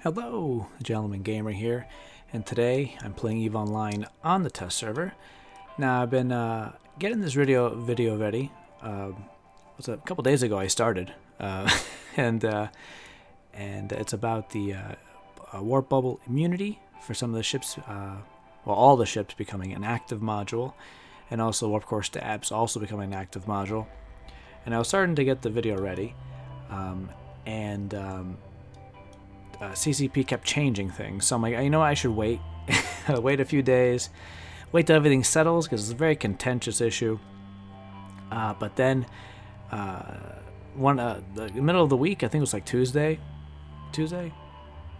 Hello, Gentleman Gamer here, and today I'm playing EVE Online on the test server. Now I've been getting this video ready. It was a couple days ago I started, and it's about the warp bubble immunity for some of the ships. Well, all the ships becoming an active module, and also warp core stabs also becoming an active module. And I was starting to get the video ready, CCP kept changing things, so I'm like, I should wait, wait a few days, wait till everything settles, because it's a very contentious issue. But then, the middle of the week, I think it was like Tuesday,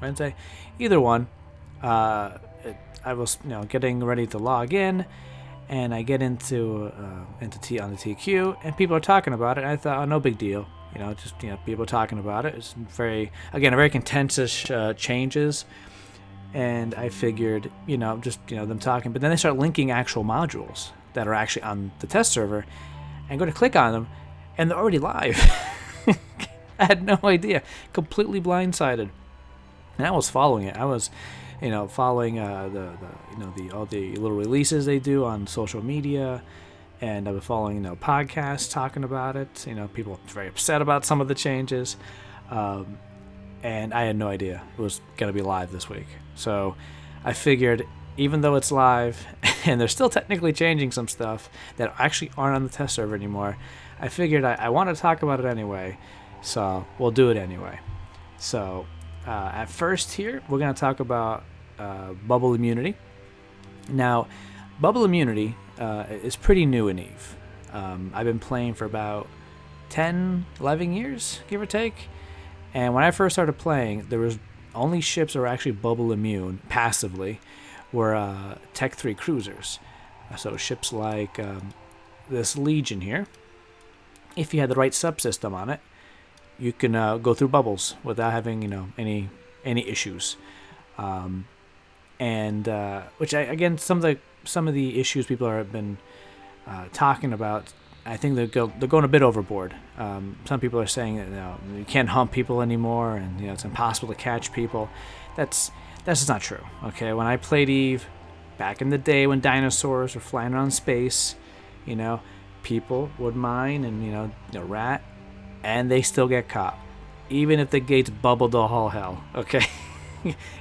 Wednesday, either one. I was getting ready to log in, and I get into on the TQ, and people are talking about it. And I thought, oh, no big deal. People talking about it. It's very contentious changes, and I figured, them talking. But then they start linking actual modules that are actually on the test server, and go to click on them, and they're already live. I had no idea, completely blindsided, and I was following it. I was, following all the little releases they do on social media. And I've been following, podcasts talking about it. People are very upset about some of the changes. And I had no idea it was going to be live this week. So I figured, even though it's live, and they're still technically changing some stuff that actually aren't on the test server anymore, I figured I want to talk about it anyway. So we'll do it anyway. So at first here, we're going to talk about bubble immunity. Now, bubble immunity is pretty new in EVE. I've been playing for about 10, 11 years, give or take. And when I first started playing, there was only ships that were actually bubble immune passively were Tech 3 cruisers. So ships like this Legion here, if you had the right subsystem on it, you can go through bubbles without having any issues. Which some of the issues people have been talking about, I think they're going a bit overboard. Some people are saying that you can't hump people anymore, and it's impossible to catch people. That's just not true. Okay, when I played EVE back in the day when dinosaurs were flying around space, people would mine and rat, and they still get caught, even if the gates bubbled to all hell. Okay,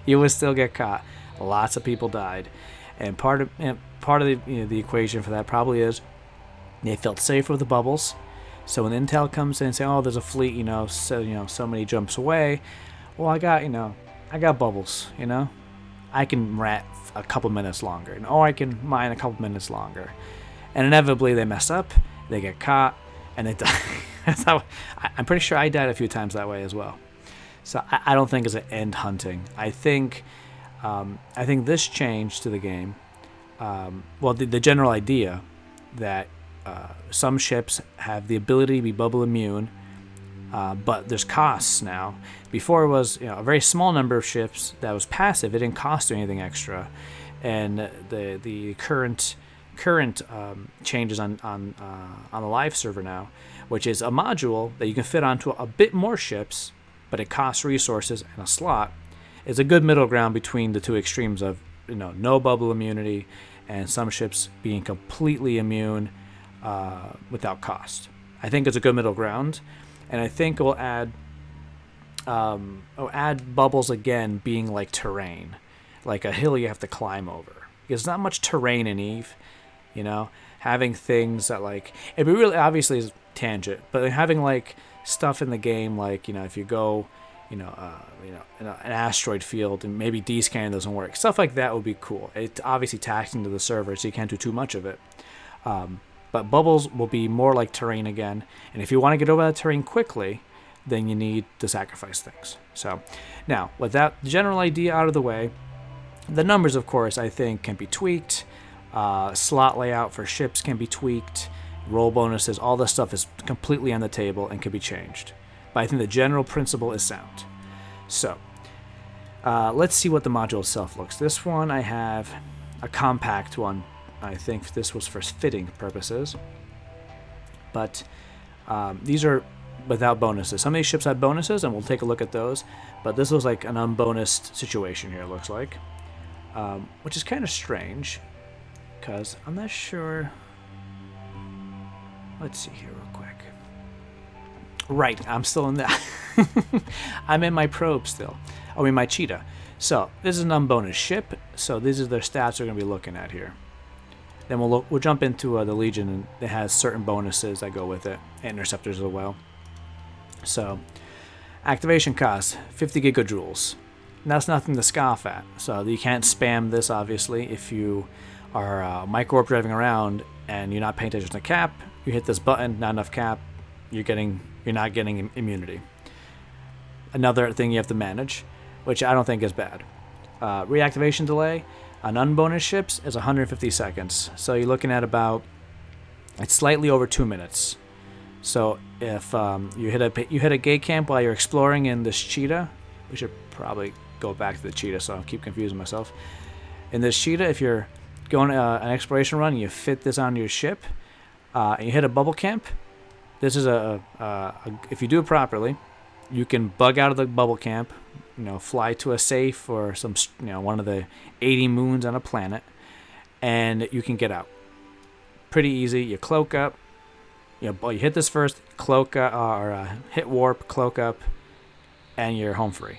you would still get caught. Lots of people died. And part of the equation for that probably is they felt safe with the bubbles. So when Intel comes in and say, "Oh, there's a fleet, so many jumps away," well, I got bubbles, I can rat a couple minutes longer, or I can mine a couple minutes longer, and inevitably they mess up, they get caught, and they die. That's how I'm pretty sure I died a few times that way as well. So I don't think it's an end hunting. I think this change to the game, the general idea that some ships have the ability to be bubble immune, but there's costs now. Before it was a very small number of ships that was passive. It didn't cost you anything extra, and the current changes on the live server now, which is a module that you can fit onto a bit more ships, but it costs resources and a slot, is a good middle ground between the two extremes of no bubble immunity and some ships being completely immune without cost. I think it's a good middle ground, and I think it will add bubbles again being like terrain, like a hill you have to climb over. There's not much terrain in EVE, having things that it really obviously is tangent, but having stuff in the game if you go in an asteroid field and maybe D-scanning doesn't work. Stuff like that would be cool. It's obviously taxing to the server, so you can't do too much of it. But bubbles will be more like terrain again. And if you want to get over that terrain quickly, then you need to sacrifice things. So now, with that general idea out of the way, the numbers, of course, I think can be tweaked. Slot layout for ships can be tweaked. Roll bonuses, all this stuff is completely on the table and can be changed. But I think the general principle is sound. So, let's see what the module itself looks. This one, I have a compact one. I think this was for fitting purposes. But these are without bonuses. Some of these ships had bonuses, and we'll take a look at those. But this was like an unbonused situation here, it looks like. Which is kind of strange, because I'm not sure. Let's see here real quick. Right, I'm still in that. I'm in my probe still. Oh, in my cheetah. So this is an unbonused ship. So these are their stats we're going to be looking at here. Then we'll jump into the Legion, and it has certain bonuses that go with it, interceptors as well. So activation cost 50 gigadoules. And that's nothing to scoff at. So you can't spam this, obviously. If you are micro-warp driving around and you're not paying attention to cap, you hit this button, not enough cap, you're not getting immunity. Another thing you have to manage, which I don't think is bad. Reactivation delay on unbonused ships is 150 seconds. So you're looking at it's slightly over 2 minutes. So if you hit a gate camp while you're exploring in this cheetah, we should probably go back to the cheetah, so I keep confusing myself. In this cheetah, if you're going an exploration run and you fit this onto your ship, and you hit a bubble camp, this is if you do it properly, you can bug out of the bubble camp, fly to a safe or some, one of the 80 moons on a planet, and you can get out. Pretty easy. You cloak up. You hit this first, cloak or hit warp, cloak up, and you're home free.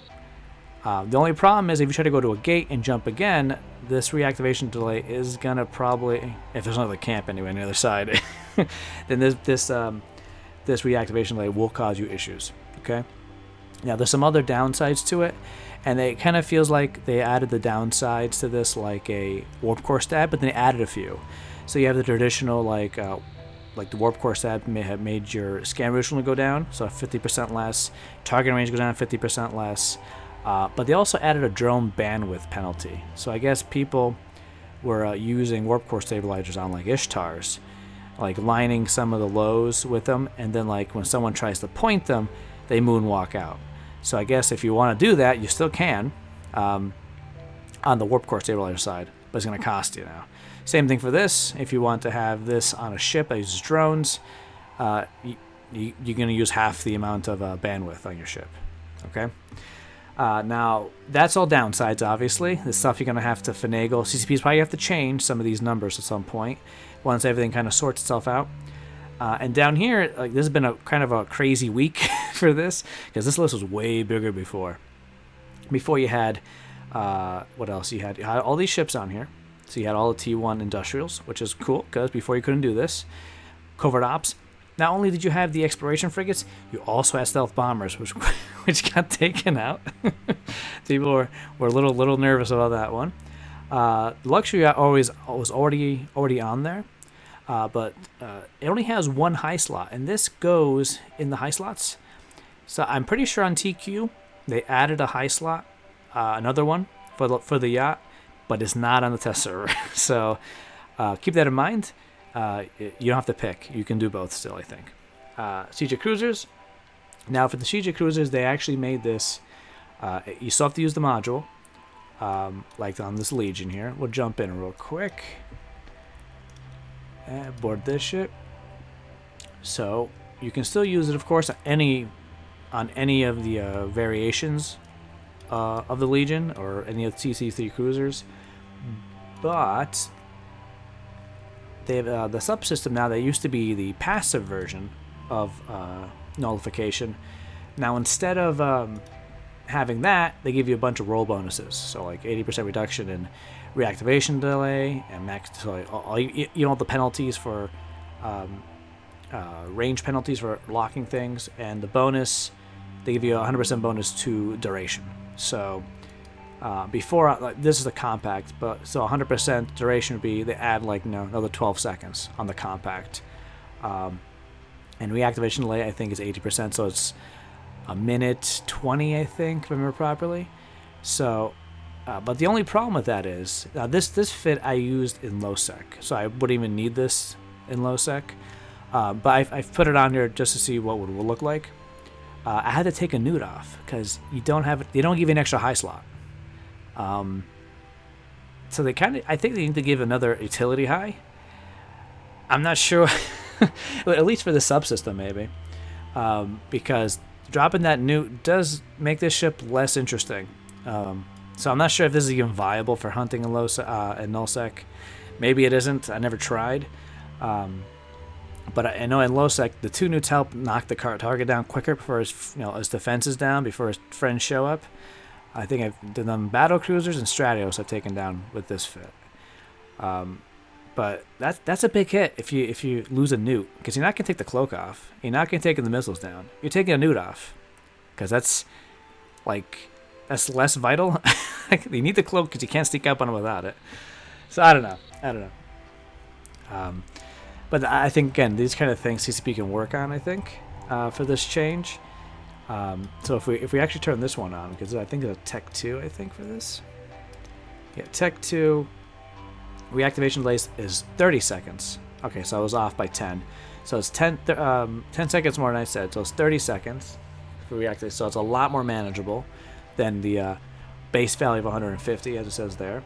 The only problem is if you try to go to a gate and jump again, this reactivation delay is gonna probably, if there's another camp anyway on the other side, then this reactivation delay will cause you issues. Okay. Now there's some other downsides to it, and it kind of feels like they added the downsides to this like a warp core stab, but then they added a few. So you have the traditional like the warp core stab may have made your scan rate go down, so 50% less. Target range goes down 50% less. But they also added a drone bandwidth penalty. So I guess people were using warp core stabilizers on like Ishtars, like lining some of the lows with them, and then like when someone tries to point them, they moonwalk out. So I guess if you want to do that, you still can on the warp core stabilizer side, but it's going to cost you now. Same thing for this. If you want to have this on a ship that uses drones, you're going to use half the amount of bandwidth on your ship. Okay. Now, that's all downsides, obviously. The stuff you're going to have to finagle. CCPs probably have to change some of these numbers at some point once everything kind of sorts itself out. And down here, like this has been a kind of a crazy week for this, because this list was way bigger before. Before you had, what else? You had all these ships on here. So you had all the T1 industrials, which is cool, because before you couldn't do this. Covert ops. Not only did you have the exploration frigates, you also had stealth bombers, which got taken out. People were a little nervous about that one. Luxury was already on there, but it only has one high slot, and this goes in the high slots. So I'm pretty sure on TQ they added a high slot, another one for the yacht, but it's not on the test server. So keep that in mind. You don't have to pick. You can do both still, I think. CJ Cruisers. Now, for the CJ Cruisers, they actually made this. You still have to use the module, like on this Legion here. We'll jump in real quick. Board this ship. So you can still use it, of course, on any of the variations of the Legion or any of the TC3 cruisers, but they have the subsystem now. That used to be the passive version of Nullification. Now, instead of having that, they give you a bunch of roll bonuses. So like 80% reduction in reactivation delay and max. So all you know, the penalties for range penalties for locking things, and the bonus, they give you a 100% bonus to duration. So before, this is a compact, but so 100% duration would be they add like another 12 seconds on the compact, and reactivation delay I think is 80%, so it's a minute 20, I think, if I remember properly. So, but the only problem with that is this fit I used in low sec, so I wouldn't even need this in low sec, but I've put it on here just to see what it would look like. I had to take a newt off because they don't give you an extra high slot. So they I think they need to give another utility high. I'm not sure, at least for the subsystem maybe. because dropping that newt does make this ship less interesting. So I'm not sure if this is even viable for hunting in nullsec. Maybe it isn't. I never tried. But I know in lowsec, the 2 newts help knock the target down quicker before his defense is down, before his friends show up. I think I've done them battle cruisers and Stratios I've taken down with this fit. But that's a big hit if you lose a newt, because you're not gonna take the cloak off. You're not gonna take the missiles down. You're taking a newt off, because that's less vital. You need the cloak because you can't sneak up on them without it. So I don't know. But I think again, these kind of things CCP can work on. I think for this change. So if we actually turn this one on, because I think it's a Tech 2. I think for this. Yeah, Tech 2. Reactivation delay is 30 seconds. Okay, so I was off by 10. So it's 10 seconds more than I said. So it's 30 seconds for reactivate. So it's a lot more manageable than the base value of 150, as it says there.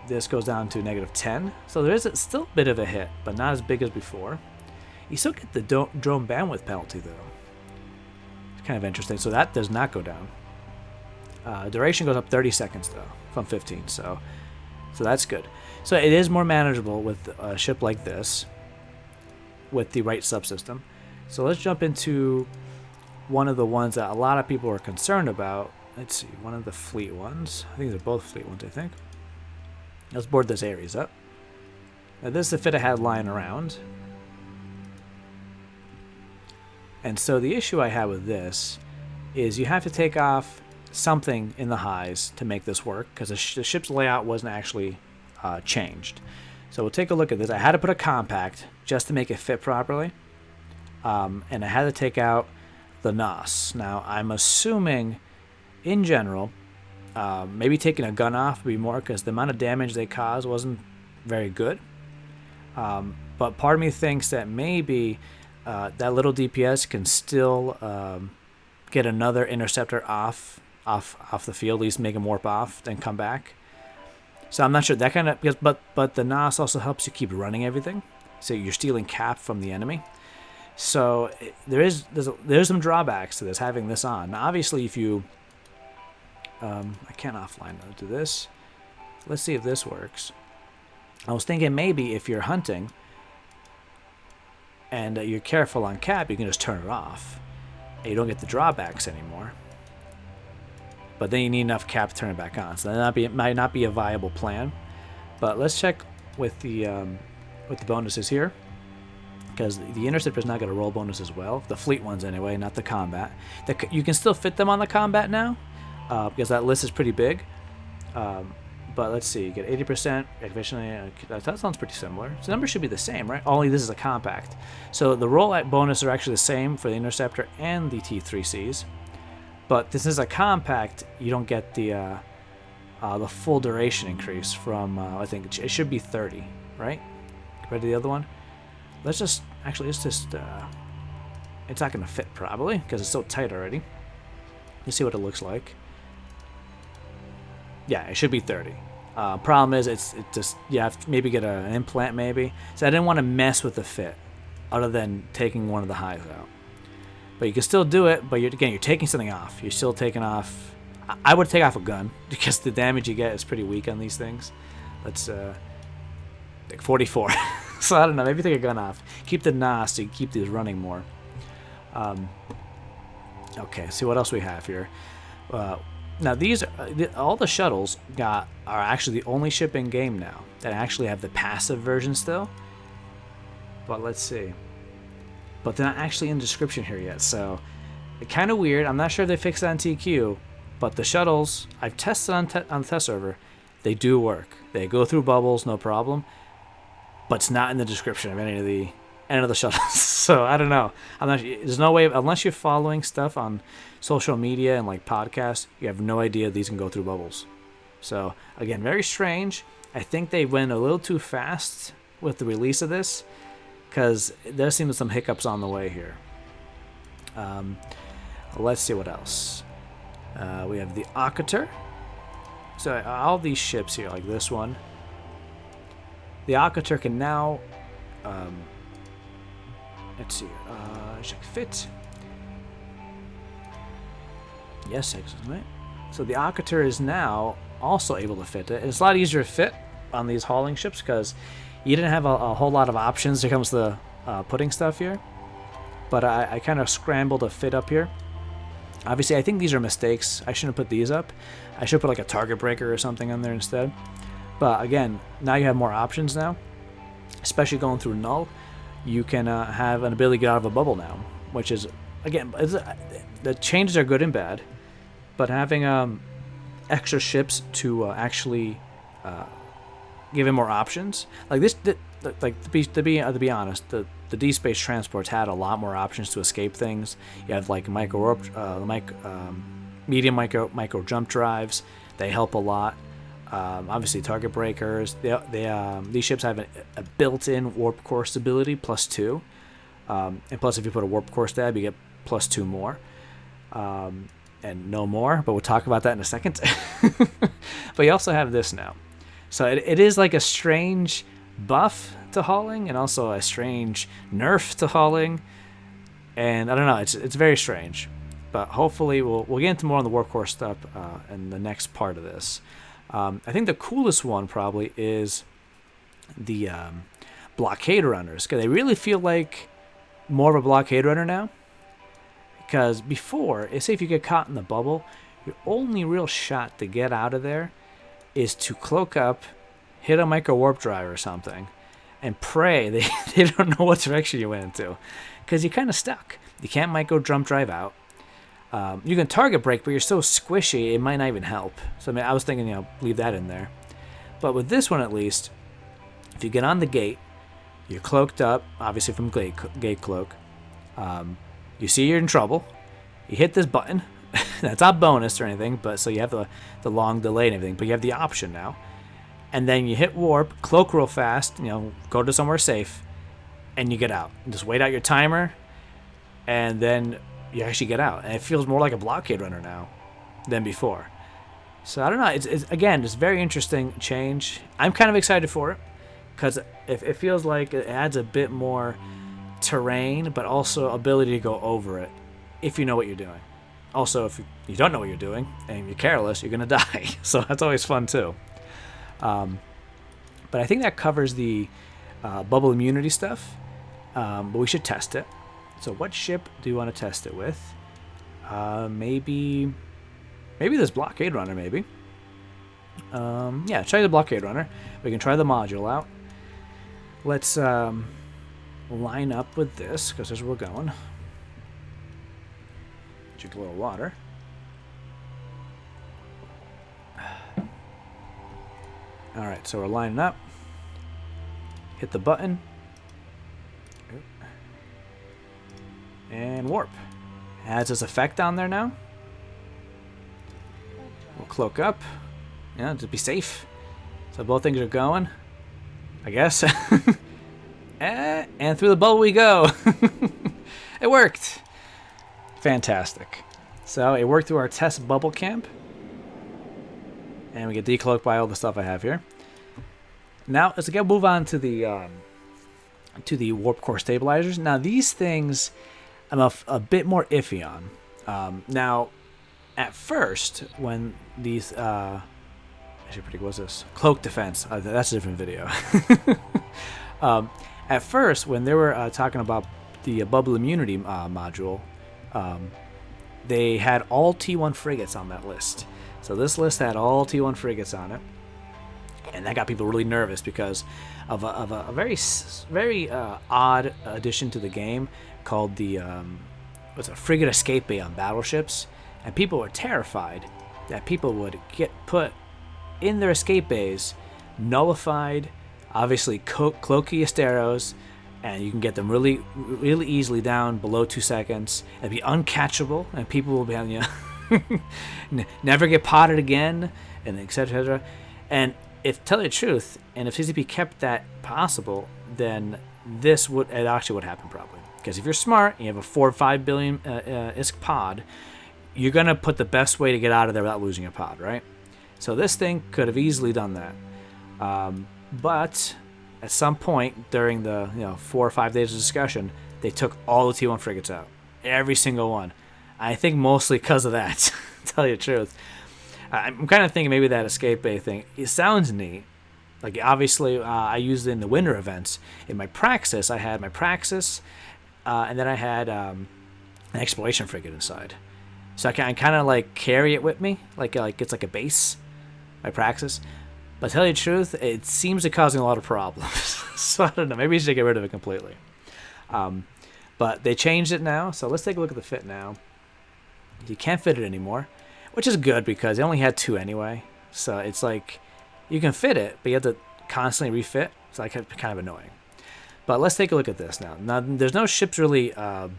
This goes down to -10. So there is still a bit of a hit, but not as big as before. You still get the drone bandwidth penalty, though. It's kind of interesting. So that does not go down. Duration goes up 30 seconds, though, from 15. So that's good. So it is more manageable with a ship like this, with the right subsystem. So let's jump into one of the ones that a lot of people are concerned about. Let's see, one of the fleet ones. I think they're both fleet ones, I think. Let's board this Ares up. Now this is the fit I had lying around. And so the issue I have with this is you have to take off something in the highs to make this work, because the ship's layout wasn't actually changed. So we'll take a look at this. I had to put a compact just to make it fit properly, and I had to take out the NOS. Now I'm assuming, in general, maybe taking a gun off would be more, because the amount of damage they cause wasn't very good. But part of me thinks that maybe that little DPS can still get another interceptor off the field, at least make him warp off, then come back. So I'm not sure that kind of, because but the NOS also helps you keep running everything, so you're stealing cap from the enemy. So there's some drawbacks to this, having this on. Now obviously if you I can't offline do this. Let's see if this works. I was thinking maybe if you're hunting and you're careful on cap, you can just turn it off and you don't get the drawbacks anymore. But then you need enough cap to turn it back on. So that might not be a viable plan. But let's check with the bonuses here, because the interceptor's not going to roll bonus as well. The fleet ones anyway, not the combat. You can still fit them on the combat now, because that list is pretty big. But let's see, you get 80% activation. That sounds pretty similar. So the numbers should be the same, right? Only this is a compact. So the roll at bonus are actually the same for the interceptor and the T3Cs. But this is a compact. You don't get the full duration increase from. I think it should be 30, right? Compared to the other one. Let's just it's not going to fit probably because it's so tight already. Let's see what it looks like. Yeah, it should be 30. Problem is, it just, you have to maybe get an implant maybe. So I didn't want to mess with the fit, other than taking one of the highs out. But you can still do it. But you're taking something off. You're still taking off. I would take off a gun because the damage you get is pretty weak on these things. Let's like 44. So I don't know. Maybe take a gun off. Keep the NOS so you keep these running more. Okay. See what else we have here. Now these all the shuttles are actually the only ship in game now that actually have the passive version still. But let's see. But they're not actually in the description here yet, so it's kind of weird. I'm not sure if they fixed that on TQ, but the shuttles I've tested on the test server, they do work. They go through bubbles, no problem. But it's not in the description of any of the shuttles. So I don't know. There's no way, unless you're following stuff on social media and like podcasts, you have no idea these can go through bubbles. So again, very strange. I think they went a little too fast with the release of this, because there seems some hiccups on the way here. Let's see what else. We have the Occator. So all these ships here, like this one, the Occator can now Let's see. Check fit. Yes, excellent. So the Akator is now also able to fit it. It's a lot easier to fit on these hauling ships because you didn't have a whole lot of options when it comes to putting stuff here. But I kind of scrambled to fit up here. Obviously, I think these are mistakes. I shouldn't have put these up. I should put like a target breaker or something on there instead. But again, now you have more options now. Especially going through Null, you can have an ability to get out of a bubble now. Which is, again, the changes are good and bad. But having extra ships to actually give him more options. Like this, like to be honest, the D space transports had a lot more options to escape things. You have like medium micro jump drives. They help a lot. Obviously, target breakers. These ships have a built-in warp core stability +2, and plus if you put a warp core stab, you get +2 more. And no more, but we'll talk about that in a second. But you also have this now. So it is like a strange buff to hauling and also a strange nerf to hauling. And I don't know, it's very strange. But hopefully we'll get into more on the warp core stuff in the next part of this. I think the coolest one probably is the blockade runners, because they really feel like more of a blockade runner now. Because before, say if you get caught in the bubble, your only real shot to get out of there is to cloak up, hit a micro warp drive or something, and pray they don't know what direction you went into. Because you're kind of stuck. You can't micro jump drive out. You can target break, but you're so squishy, it might not even help. So I mean, I was thinking, leave that in there. But with this one at least, if you get on the gate, you're cloaked up, obviously from gate cloak. You see you're in trouble. You hit this button. That's not bonus or anything, but so you have the long delay and everything, but you have the option now. And then you hit warp, cloak real fast, go to somewhere safe, and you get out. Just wait out your timer, and then you actually get out. And it feels more like a blockade runner now than before. So I don't know. It's again, it's very interesting change. I'm kind of excited for it because it feels like it adds a bit more terrain, but also ability to go over it if you know what you're doing. Also, if you don't know what you're doing and you're careless, you're gonna die. So that's always fun too. But I think that covers the bubble immunity stuff. But we should test it. So what ship do you want to test it with? Maybe this blockade runner. Maybe. Yeah, try the blockade runner. We can try the module out. Let's line up with this because there's where we're going. Drink a little water. Alright, so we're lining up. Hit the button. And warp. Has its effect on there now. We'll cloak up. Yeah, just be safe. So both things are going, I guess. And through the bubble we go. It worked. Fantastic. So it worked through our test bubble camp. And we get decloaked by all the stuff I have here. Now, let's again move on to the warp core stabilizers. Now, these things I'm a bit more iffy on. Now, at first, when these actually, pretty what's this? Cloak defense. That's a different video. At first, when they were talking about the bubble immunity module, they had all T1 frigates on that list. So this list had all T1 frigates on it, and that got people really nervous because of a very odd addition to the game called the what's a frigate escape bay on battleships, and people were terrified that people would get put in their escape bays, nullified, obviously cloaky Asteros, and you can get them really easily down below 2 seconds and be uncatchable, and people will be having never get potted again, and etc. And if tell you the truth, and if CCP kept that possible, then it actually would happen probably. Because if you're smart and you have a 4 or 5 billion ISK pod, you're gonna put the best way to get out of there without losing a pod, right? So this thing could have easily done that, but at some point during the 4 or 5 days of discussion, they took all the T1 frigates out. Every single one. I think mostly because of that, to tell you the truth. I'm kind of thinking maybe that escape bay thing, it sounds neat. Like, obviously, I used it in the winter events. In my Praxis, I had my Praxis, and then I had an exploration frigate inside. So I can kind of, like, carry it with me, like it's like a base, my Praxis. But to tell you the truth, it seems to be causing a lot of problems. So I don't know, maybe you should get rid of it completely. But they changed it now, so let's take a look at the fit now. You can't fit it anymore, which is good because they only had 2 anyway. So it's like, you can fit it, but you have to constantly refit. So that's kind of annoying. But let's take a look at this now. Now, there's no ships really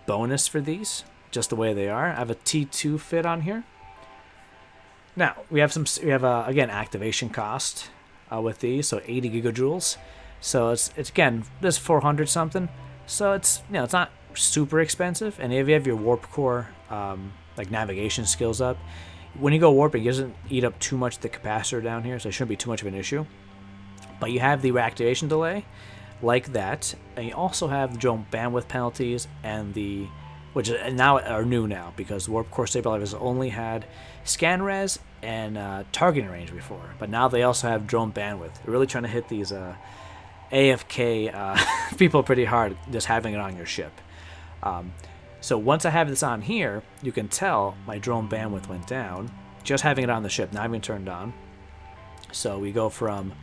bonus for these, just the way they are. I have a T2 fit on here. Now, we have again, activation cost with these, so 80 gigajoules. So it's again, this 400 something. So it's not super expensive. And if you have your warp core like navigation skills up, when you go warping, it doesn't eat up too much of the capacitor down here, so it shouldn't be too much of an issue. But you have the reactivation delay, like that, and you also have the drone bandwidth penalties and which now are new now because warp core stabilizers only had scan res and targeting range before, but now they also have drone bandwidth. They're really trying to hit these AFK people pretty hard just having it on your ship. So once I have this on here, you can tell my drone bandwidth went down just having it on the ship, not even turned on. So we go from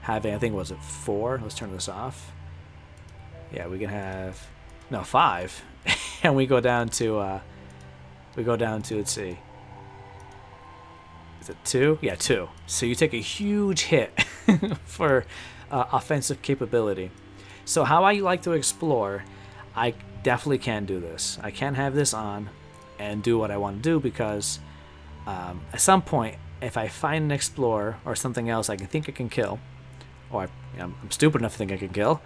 having, I think, was it 4? Let's turn this off. Yeah, we can have 5, and we go down to let's see, is it 2? Yeah, 2. So you take a huge hit for offensive capability. So how I like to explore, I definitely can do this. I can have this on and do what I want to do because at some point, if I find an explorer or something else I can think I can kill, or I'm stupid enough to think I can kill,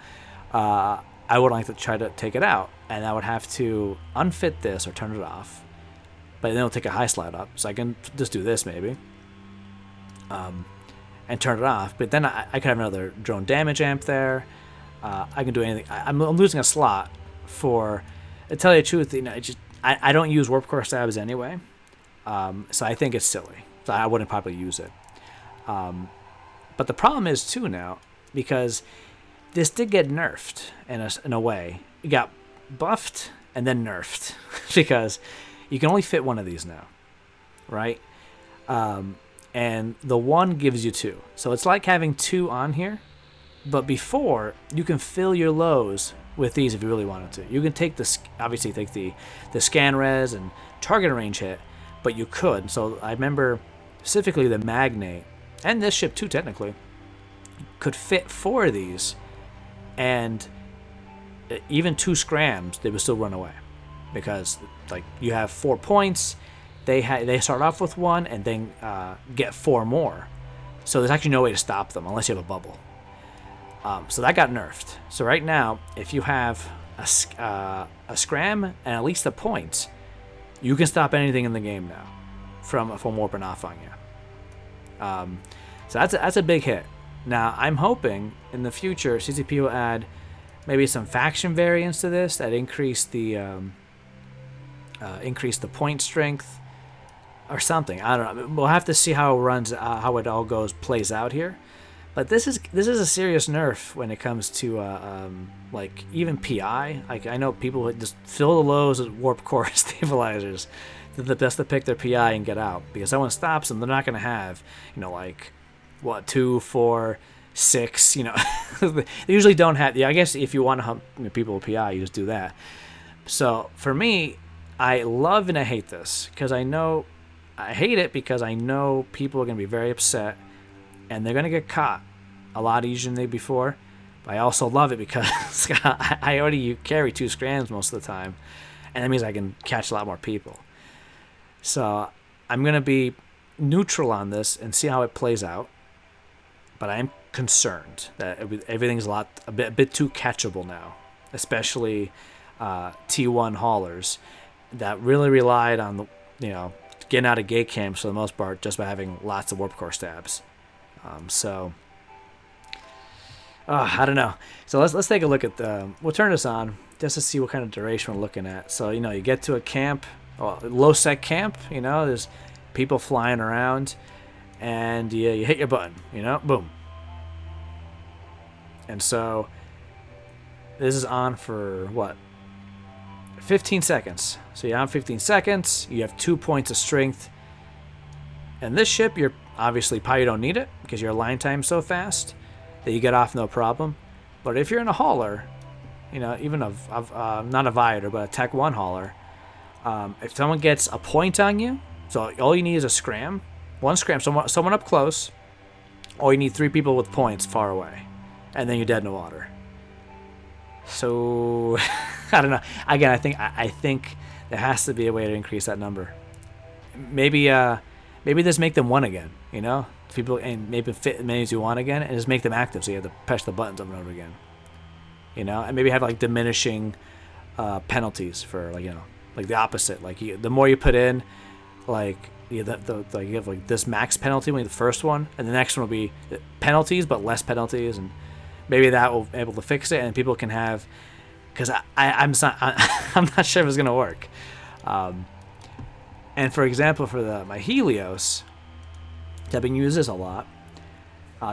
I would like to try to take it out, and I would have to unfit this or turn it off, but then it'll take a high slide up, so I can just do this maybe, and turn it off. But then I could have another drone damage amp there. I can do anything. I'm losing a slot for, to tell you the truth, I don't use warp core stabs anyway, so I think it's silly. So I wouldn't probably use it. But the problem is too now, because this did get nerfed in a way. It got buffed and then nerfed because you can only fit one of these now, right? And the one gives you 2. So it's like having 2 on here, but before you can fill your lows with these if you really wanted to. You can take obviously take the scan res and target range hit, but you could. So I remember specifically the Magnate, and this ship too technically, could fit 4 of these, and even 2 scrams, they would still run away. Because like you have 4 points, they start off with 1 and then get 4 more. So there's actually no way to stop them unless you have a bubble. So that got nerfed. So right now, if you have a scram and at least the points, you can stop anything in the game now from warping off on you. So that's a big hit. Now I'm hoping in the future CCP will add maybe some faction variants to this that increase the point strength or something. I don't know. We'll have to see how it runs, how it all plays out here. But this is a serious nerf when it comes to like even PI. Like I know people would just fill the lows with warp core stabilizers. They're the best to pick their PI and get out, because someone stops them, they're not going to have, like, 2, 4, 6. They usually don't have. Yeah, I guess if you want to hump people with PI, you just do that. So for me, I love and I hate this because I hate it because I know people are going to be very upset and they're going to get caught a lot easier than they before. But I also love it because I already carry 2 scrams most of the time, and that means I can catch a lot more people. So I'm going to be neutral on this and see how it plays out. But I am concerned that everything's a bit too catchable now, especially T1 haulers that really relied on getting out of gate camps for the most part just by having lots of warp core stabs. I don't know. So let's take a look at we'll turn this on just to see what kind of duration we're looking at. So, you know, you get to a camp, well, low sec camp, you know, there's people flying around, and you hit your button, you know, boom. And so this is on for what? 15 seconds. So you're on 15 seconds, you have 2 points of strength. And this ship, you're obviously probably don't need it because your line time's so fast that you get off no problem. But if you're in a hauler, you know, even not a Viator, but a Tech 1 hauler, if someone gets a point on you, so all you need is a scram, one scram, someone up close, or you need 3 people with points far away, and then you're dead in the water. So I don't know. Again, I think there has to be a way to increase that number. Maybe just make them 1 again. You know, people, and maybe fit as many as you want again, and just make them active, so you have to press the buttons over and over again. You know, and maybe have like diminishing penalties for, like, you know, like the opposite. Like the more you put in, like you have like this max penalty when the first one, and the next one will be penalties but less penalties, and maybe that will be able to fix it, and people can have, because I'm not sure if it's gonna work. And for example, for my Helios, I've been using this a lot.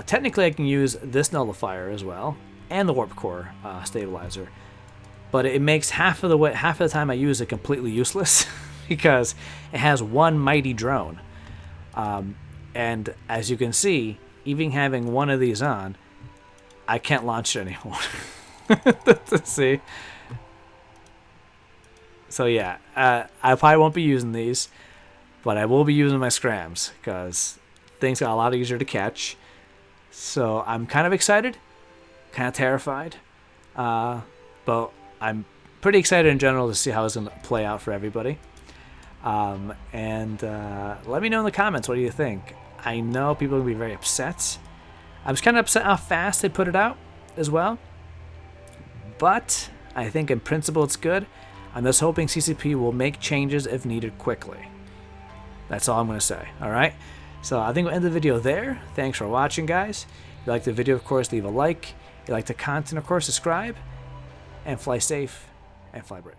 Technically, I can use this nullifier as well, and the warp core stabilizer, but it makes half of the time I use it completely useless because it has one mighty drone. And as you can see, even having one of these on, I can't launch it anymore. See? So yeah, I probably won't be using these, but I will be using my scrams because things got a lot easier to catch. So I'm kind of excited, kind of terrified, but I'm pretty excited in general to see how it's going to play out for everybody. And let me know in the comments, what do you think? I know people are going to be very upset. I was kind of upset how fast they put it out as well, but I think in principle it's good. I'm just hoping CCP will make changes if needed quickly. That's all I'm going to say. Alright? So I think we'll end the video there. Thanks for watching, guys. If you like the video, of course, leave a like. If you like the content, of course, subscribe. And fly safe and fly brave.